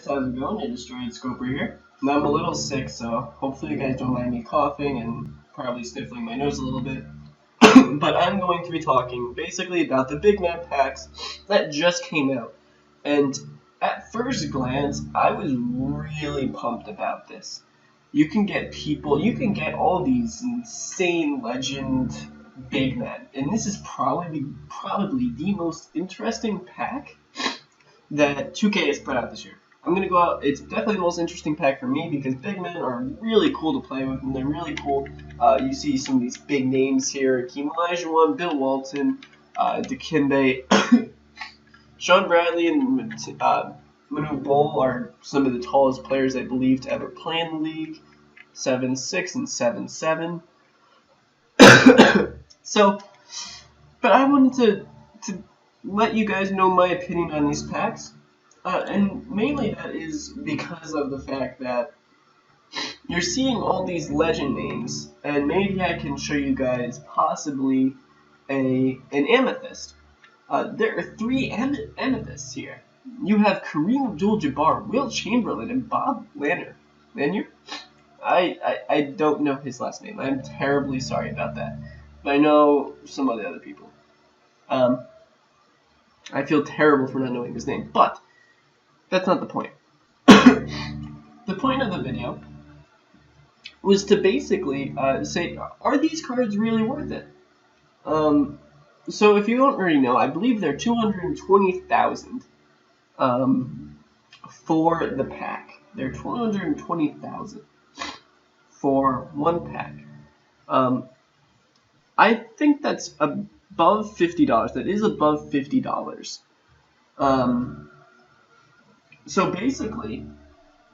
how's it going? Your Destroyed Scoper here. Now I'm a little sick, so hopefully you guys don't mind me coughing and probably sniffling my nose a little bit. But I'm going to be talking basically about the BigMan Packs that just came out. And at first glance, I was really pumped about this. You can get all these insane legend BigMan, and this is probably the most interesting pack that 2K has put out this year. I'm going to go out, it's definitely the most interesting pack for me because BigMan are really cool to play with and they're really cool. You see some of these big names here, Hakeem Olajuwon, Bill Walton, Dikembe, Sean Bradley, and Manu Bol are some of the tallest players I believe to ever play in the league, 7'6" and 7'7". So, but I wanted to let you guys know my opinion on these packs, and mainly that is because of the fact that you're seeing all these legend names, and maybe I can show you guys possibly an amethyst. There are 3 amethysts here. You have Kareem Abdul-Jabbar, Will Chamberlain, and Bob Lanier. I don't know his last name. I'm terribly sorry about that. But I know some of the other people. I feel terrible for not knowing his name, but that's not the point. The point of the video was to basically say, are these cards really worth it? So if you don't already know, I believe they're 220,000 for the pack. They're 220,000 for one pack. I think that's above $50. That is above $50. So basically,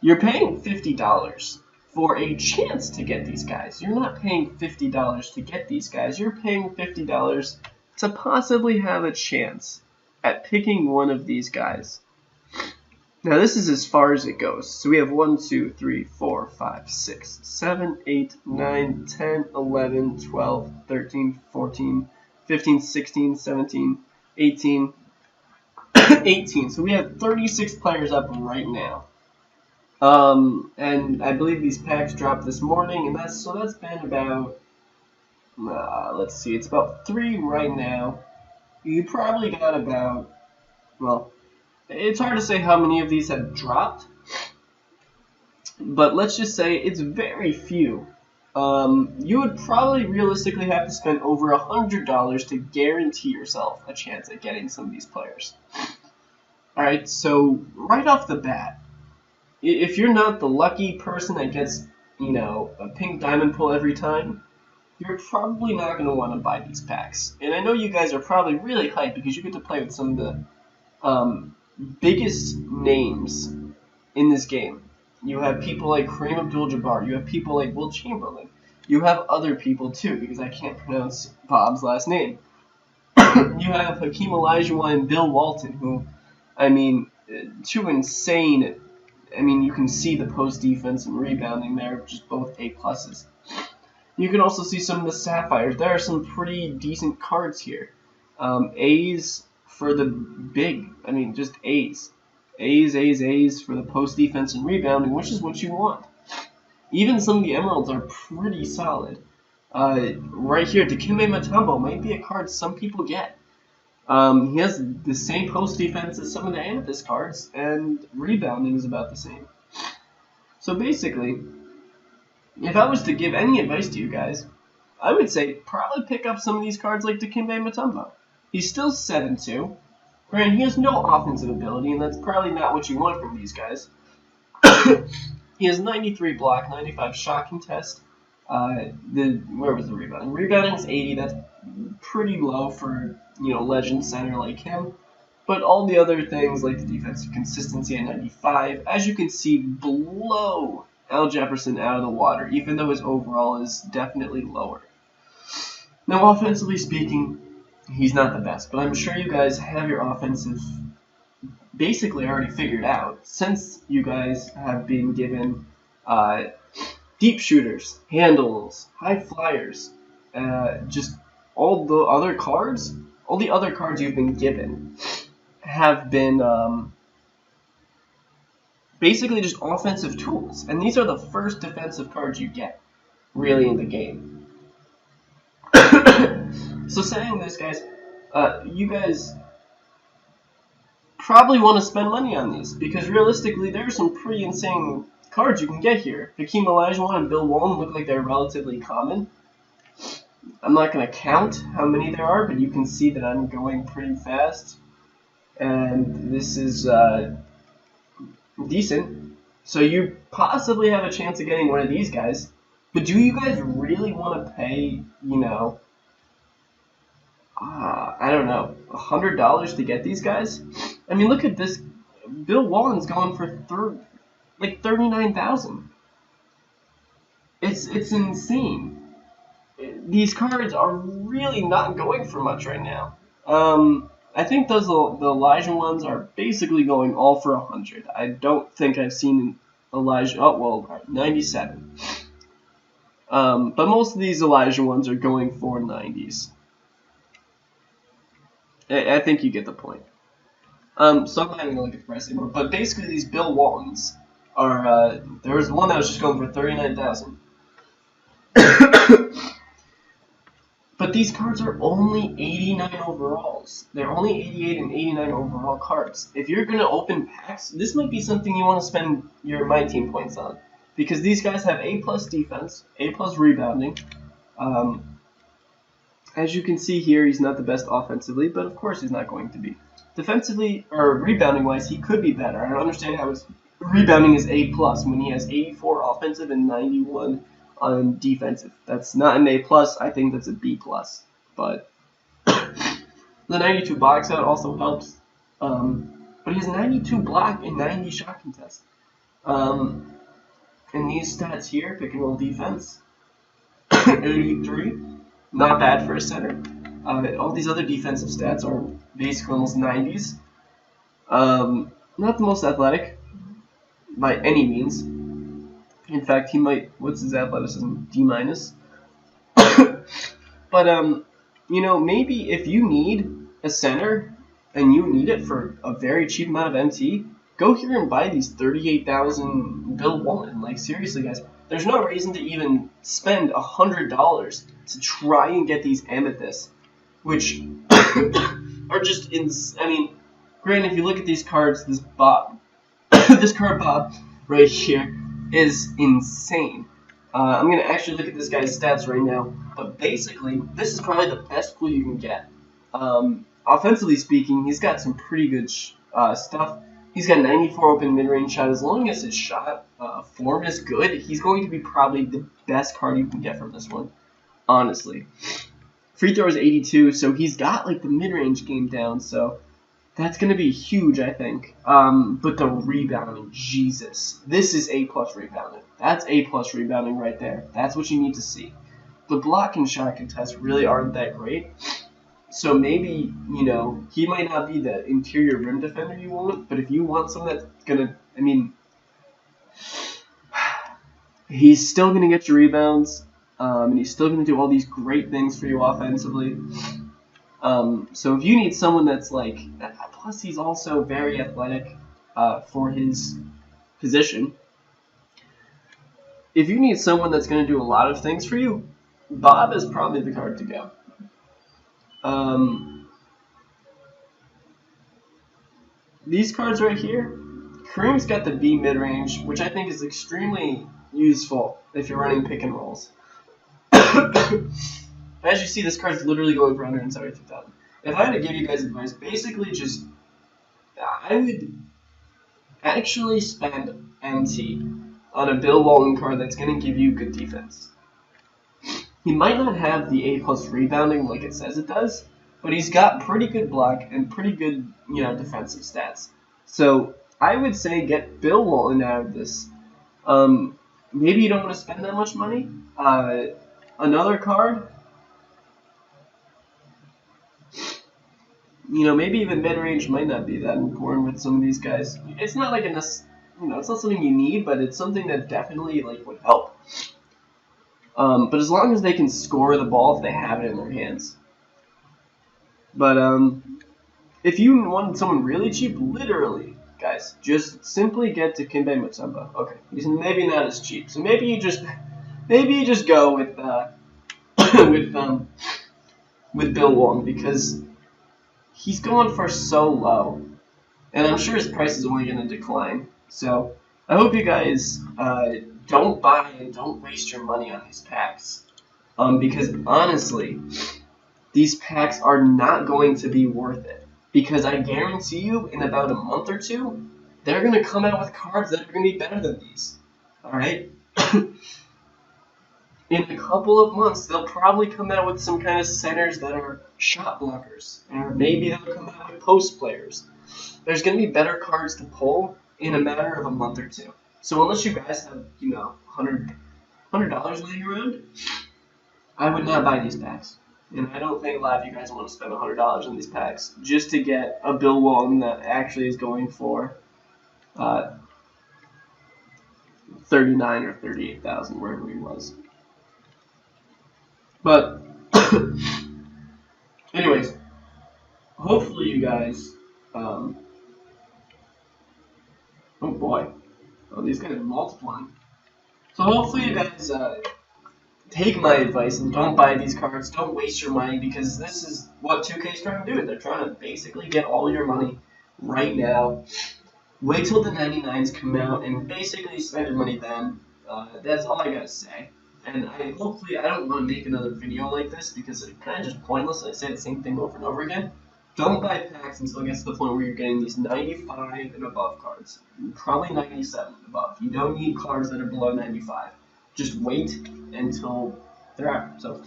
you're paying $50 for a chance to get these guys. You're not paying $50 to get these guys. You're paying $50 to possibly have a chance at picking one of these guys. Now this is as far as it goes. So we have 1, 2, 3, 4, 5, 6, 7, 8, 9, 10, 11, 12, 13, 14, 15, 16, 17, 18, 18. So we have 36 players up right now. And I believe these packs dropped this morning, and that's been about, let's see, it's about 3 right now. You probably got about, well, it's hard to say how many of these have dropped, but let's just say it's very few. You would probably realistically have to spend over $100 to guarantee yourself a chance at getting some of these players. Alright, so right off the bat, if you're not the lucky person that gets, a pink diamond pull every time, you're probably not going to want to buy these packs. And I know you guys are probably really hyped because you get to play with some of the biggest names in this game. You have people like Kareem Abdul-Jabbar. You have people like Will Chamberlain. You have other people too, because I can't pronounce Bob's last name. You have Hakeem Olajuwon and Bill Walton, who, too insane. You can see the post defense and rebounding there, just both A+. You can also see some of the Sapphires. There are some pretty decent cards here. A's for the big, just A's. A's for the post defense and rebounding, which is what you want. Even some of the emeralds are pretty solid. Right here, Dikembe Mutombo might be a card some people get. He has the same post defense as some of the amethyst cards, and rebounding is about the same. So basically, if I was to give any advice to you guys, I would say probably pick up some of these cards like Dikembe Mutombo. He's still 7'2". Granted, he has no offensive ability, and that's probably not what you want from these guys. He has 93 block, 95 shot contest. Where was the rebounding? Rebounding is 80. That's pretty low for legend center like him. But all the other things like the defensive consistency at 95, as you can see, blow Al Jefferson out of the water, even though his overall is definitely lower. Now, offensively speaking, he's not the best, but I'm sure you guys have your offensive basically already figured out, since you guys have been given deep shooters, handles, high flyers, just all the other cards you've been given have been basically just offensive tools. And these are the first defensive cards you get, really, in the game. So saying this, guys, you guys probably want to spend money on these, because realistically, there are some pretty insane cards you can get here. Hakeem Olajuwon and Bill Walton look like they're relatively common. I'm not going to count how many there are, but you can see that I'm going pretty fast. And this is decent. So you possibly have a chance of getting one of these guys. But do you guys really want to pay, you know, I don't know, $100 to get these guys? I mean, look at this. Bill Walton's going for like $39,000. It's insane. These cards are really not going for much right now. I think the Elijah ones are basically going all for 100. I don't think I've seen Elijah. Oh well, 97. But most of these Elijah ones are going for 90s. I think you get the point. So I'm not even gonna look at the price anymore. But basically, these Bill Waltons are. There was one that was just going for 39,000. But these cards are only 89 overalls. They're only 88 and 89 overall cards. If you're going to open packs, this might be something you want to spend your My Team points on. Because these guys have A+ defense, A+ rebounding. As you can see here, he's not the best offensively, but of course he's not going to be. Defensively, or rebounding-wise, he could be better. I don't understand how his rebounding is A+ when he has 84 offensive and 91 on defensive. That's not an A+, I think that's a B+. But the 92 box out also helps. But he has 92 block and 90 shot contest. And these stats here, pick and roll defense, 83, not bad for a center. All these other defensive stats are basically almost 90s. Not the most athletic by any means. In fact, he might, what's his athleticism? D-. But, you know, maybe if you need a center and you need it for a very cheap amount of MT, go here and buy these 38,000 Bill Walton. Like, seriously, guys, there's no reason to even spend $100 to try and get these amethysts, which are just I mean, granted, if you look at these cards, this Bob, this card Bob right here is insane. I'm going to actually look at this guy's stats right now, but basically, this is probably the best clue you can get. Offensively speaking, he's got some pretty good stuff. He's got 94 open mid-range shot. As long as his shot form is good, he's going to be probably the best card you can get from this one, honestly. Free throw is 82, so he's got like the mid-range game down, so that's going to be huge, I think. But the rebounding, Jesus. This is A+ rebounding. That's A+ rebounding right there. That's what you need to see. The block and shot contests really aren't that great. So maybe, you know, he might not be the interior rim defender you want, but if you want someone that's going to, I mean, he's still going to get your rebounds, and he's still going to do all these great things for you offensively. So if you need someone that's like, plus he's also very athletic for his position. If you need someone that's going to do a lot of things for you, Bob is probably the card to go. These cards right here, Kareem's got the B mid-range, which I think is extremely useful if you're running pick and rolls. As you see, this card's literally going for 172,000. If I had to give you guys advice, basically just, I would actually spend MT on a Bill Walton card that's going to give you good defense. He might not have the A+ rebounding like it says it does, but he's got pretty good block and pretty good, you know, defensive stats. So I would say get Bill Walton out of this. Maybe you don't want to spend that much money. Another card, you know, maybe even mid-range might not be that important with some of these guys. It's not like it's not something you need, but it's something that definitely like would help. But as long as they can score the ball if they have it in their hands. But if you want someone really cheap, literally, guys. Just simply get to Kimbe Mutombo. Okay, he's maybe not as cheap, so maybe you just go with with Bill Wong, because he's going for so low, and I'm sure his price is only going to decline. So I hope you guys don't buy and don't waste your money on these packs, because honestly, these packs are not going to be worth it. Because I guarantee you, in about a month or two, they're going to come out with cards that are going to be better than these. Alright? In a couple of months, they'll probably come out with some kind of centers that are shot blockers. Or maybe they'll come out with post players. There's going to be better cards to pull in a matter of a month or two. So unless you guys have, $100 laying around, I would not buy these packs. And I don't think a lot of you guys want to spend $100 on these packs just to get a Bill Walton that actually is going for 39 or 38,000, wherever he was. But anyways, hopefully you guys. Oh boy, these guys are multiplying. So hopefully you guys take my advice and don't buy these cards. Don't waste your money, because this is what 2K is trying to do. They're trying to basically get all your money right now. Wait till the 99s come out and basically spend your money then. That's all I gotta say. And hopefully I don't want to make another video like this, because it's kind of just pointless. I say the same thing over and over again. Don't buy packs until it gets to the point where you're getting these 95 and above cards. Probably 97 and above. You don't need cards that are below 95. Just wait until they're out. So,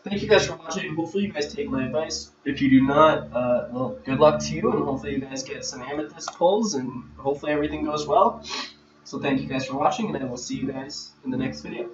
thank you guys for watching. Hopefully you guys take my advice. If you do not, well, good luck to you, and hopefully you guys get some amethyst pulls, and hopefully everything goes well. So thank you guys for watching, and I will see you guys in the next video.